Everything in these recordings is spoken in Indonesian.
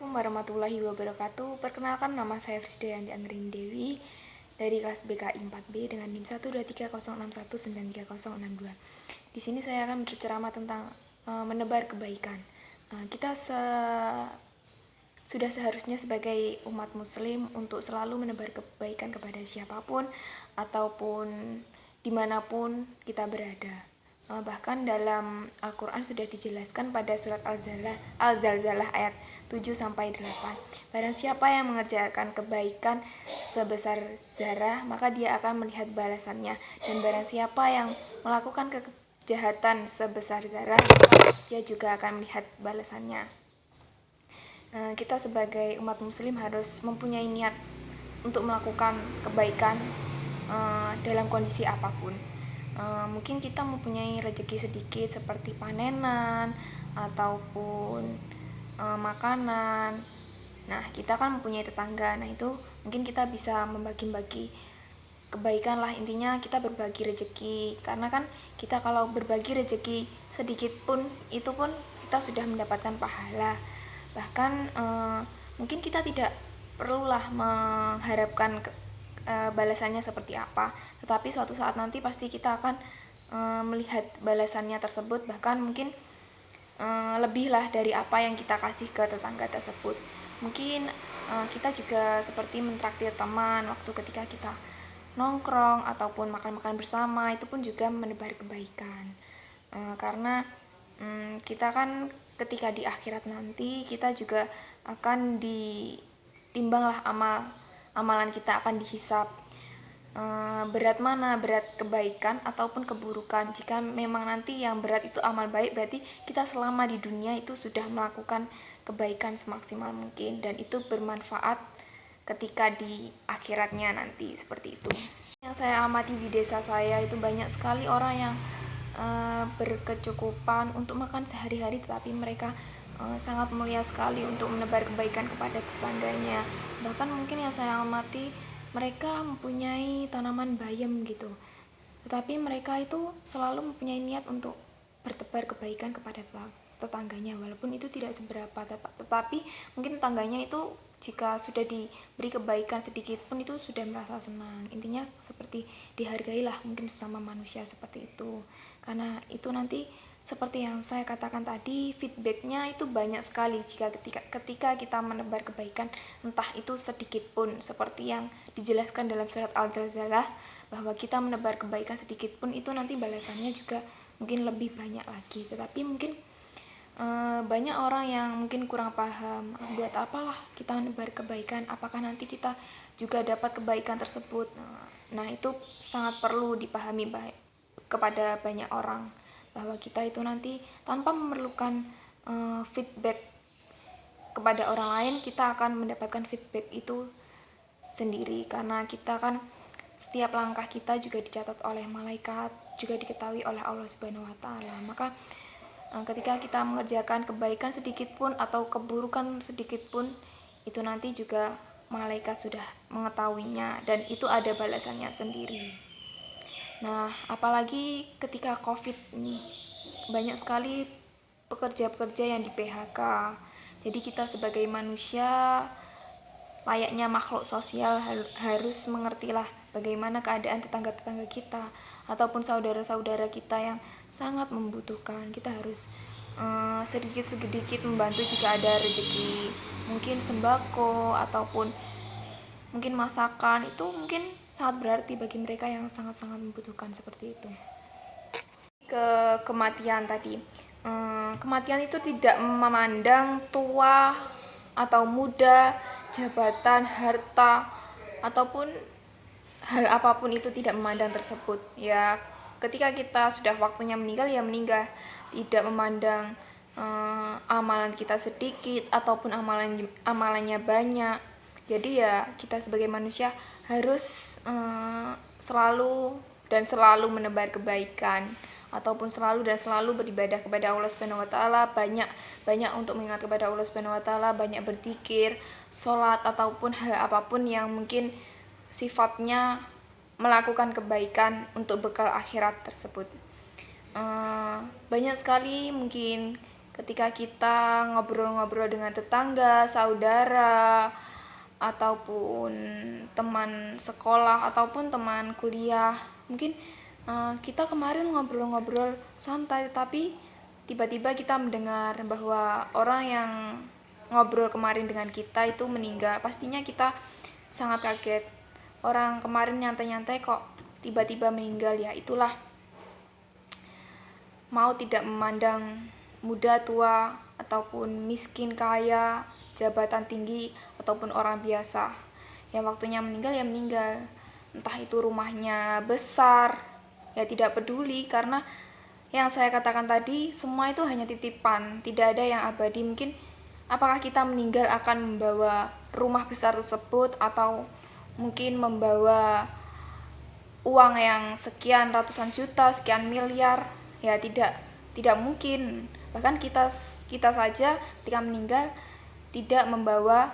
Assalamualaikum warahmatullahi wabarakatuh. Perkenalkan, nama saya Frisdayanti Anggreni Dewi dari kelas BKI 4B dengan NIM 12306193062. Di sini saya akan berceramah tentang menebar kebaikan. Kita sudah seharusnya sebagai umat muslim untuk selalu menebar kebaikan kepada siapapun ataupun dimanapun kita berada. Bahkan dalam Al-Quran sudah dijelaskan pada surat Al-Zalzalah ayat 7-8. Barang siapa yang mengerjakan kebaikan sebesar zarah, maka dia akan melihat balasannya. Dan barang siapa yang melakukan kejahatan sebesar zarah, maka dia juga akan melihat balasannya. Kita sebagai umat muslim harus mempunyai niat untuk melakukan kebaikan dalam kondisi apapun. Mungkin kita mempunyai rezeki sedikit seperti panenan ataupun makanan. Nah, kita kan mempunyai tetangga. Nah, itu mungkin kita bisa membagi-bagi kebaikan lah. Intinya kita berbagi rezeki. Karena kan kita kalau berbagi rezeki sedikit pun, itu pun kita sudah mendapatkan pahala. Bahkan mungkin kita tidak perlulah mengharapkan balasannya seperti apa, tetapi suatu saat nanti pasti kita akan melihat balasannya tersebut, bahkan mungkin lebih lah dari apa yang kita kasih ke tetangga tersebut. Mungkin kita juga seperti mentraktir teman waktu ketika kita nongkrong ataupun makan-makan bersama, itu pun juga menebar kebaikan. Karena kita kan ketika di akhirat nanti kita juga akan ditimbang lah amalan kita, akan dihisap berat mana, berat kebaikan ataupun keburukan. Jika memang nanti yang berat itu amal baik, berarti kita selama di dunia itu sudah melakukan kebaikan semaksimal mungkin, dan itu bermanfaat ketika di akhiratnya nanti, seperti itu. Yang saya amati di desa saya itu banyak sekali orang yang berkecukupan untuk makan sehari-hari, tetapi mereka sangat mulia sekali untuk menebar kebaikan kepada tetangganya. Bahkan mungkin yang saya amati, mereka mempunyai tanaman bayam gitu, tetapi mereka itu selalu mempunyai niat untuk bertebar kebaikan kepada tetangganya, walaupun itu tidak seberapa, tetapi mungkin tetangganya itu jika sudah diberi kebaikan sedikit pun itu sudah merasa senang. Intinya seperti dihargailah mungkin sesama manusia seperti itu, karena itu nanti seperti yang saya katakan tadi, feedbacknya itu banyak sekali jika ketika kita menebar kebaikan, entah itu sedikit pun, seperti yang dijelaskan dalam surat Al-Zalzalah, bahwa kita menebar kebaikan sedikit pun itu nanti balasannya juga mungkin lebih banyak lagi. Tetapi mungkin banyak orang yang mungkin kurang paham, buat apalah kita menebar kebaikan, apakah nanti kita juga dapat kebaikan tersebut. Nah, itu sangat perlu dipahami kepada banyak orang, bahwa kita itu nanti tanpa memerlukan feedback kepada orang lain, kita akan mendapatkan feedback itu sendiri, karena kita kan setiap langkah kita juga dicatat oleh malaikat, juga diketahui oleh Allah Subhanahu wa Ta'ala. Maka ketika kita mengerjakan kebaikan sedikit pun atau keburukan sedikit pun, itu nanti juga malaikat sudah mengetahuinya, dan itu ada balasannya sendiri. Nah, apalagi ketika COVID ini, banyak sekali pekerja-pekerja yang di PHK. Jadi kita sebagai manusia, layaknya makhluk sosial, harus mengertilah bagaimana keadaan tetangga-tetangga kita ataupun saudara-saudara kita yang sangat membutuhkan. Kita harus sedikit-sedikit membantu jika ada rezeki, mungkin sembako ataupun mungkin masakan, itu mungkin sangat berarti bagi mereka yang sangat-sangat membutuhkan, seperti itu. Kematian tadi, kematian itu tidak memandang tua atau muda, jabatan, harta, ataupun hal apapun, itu tidak memandang tersebut. Ya, ketika kita sudah waktunya meninggal, ya meninggal, tidak memandang amalan kita sedikit ataupun amalannya banyak. Jadi ya kita sebagai manusia harus selalu menebar kebaikan, ataupun selalu beribadah kepada Allah Subhanahu wa Ta'ala, banyak untuk mengingat kepada Allah Subhanahu wa Ta'ala, banyak berzikir, sholat, ataupun hal apapun yang mungkin sifatnya melakukan kebaikan untuk bekal akhirat tersebut. Banyak sekali mungkin ketika kita ngobrol-ngobrol dengan tetangga, saudara, ataupun teman sekolah ataupun teman kuliah. Mungkin kita kemarin ngobrol-ngobrol santai, tapi tiba-tiba kita mendengar bahwa orang yang ngobrol kemarin dengan kita itu meninggal. Pastinya kita sangat kaget. Orang kemarin nyantai-nyantai kok tiba-tiba meninggal. Ya itulah, mau tidak memandang muda tua ataupun miskin kaya, jabatan tinggi ataupun orang biasa, ya waktunya meninggal ya meninggal. Entah itu rumahnya besar, ya tidak peduli, karena yang saya katakan tadi semua itu hanya titipan, tidak ada yang abadi. Mungkin apakah kita meninggal akan membawa rumah besar tersebut atau mungkin membawa uang yang sekian ratusan juta, sekian miliar, ya tidak mungkin. Bahkan kita saja ketika meninggal tidak membawa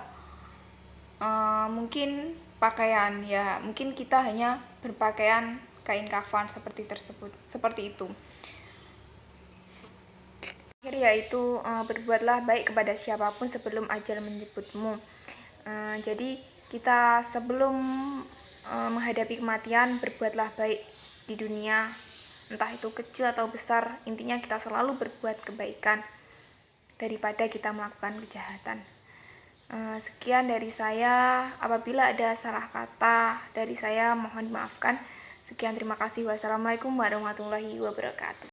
mungkin pakaian, ya mungkin kita hanya berpakaian kain kafan seperti itu. Akhir yaitu berbuatlah baik kepada siapapun sebelum ajal menjemputmu. Jadi kita sebelum menghadapi kematian, berbuatlah baik di dunia, entah itu kecil atau besar. Intinya kita selalu berbuat kebaikan daripada kita melakukan kejahatan. Sekian dari saya. Apabila ada salah kata dari saya, mohon dimaafkan. Sekian, terima kasih. Wassalamualaikum warahmatullahi wabarakatuh.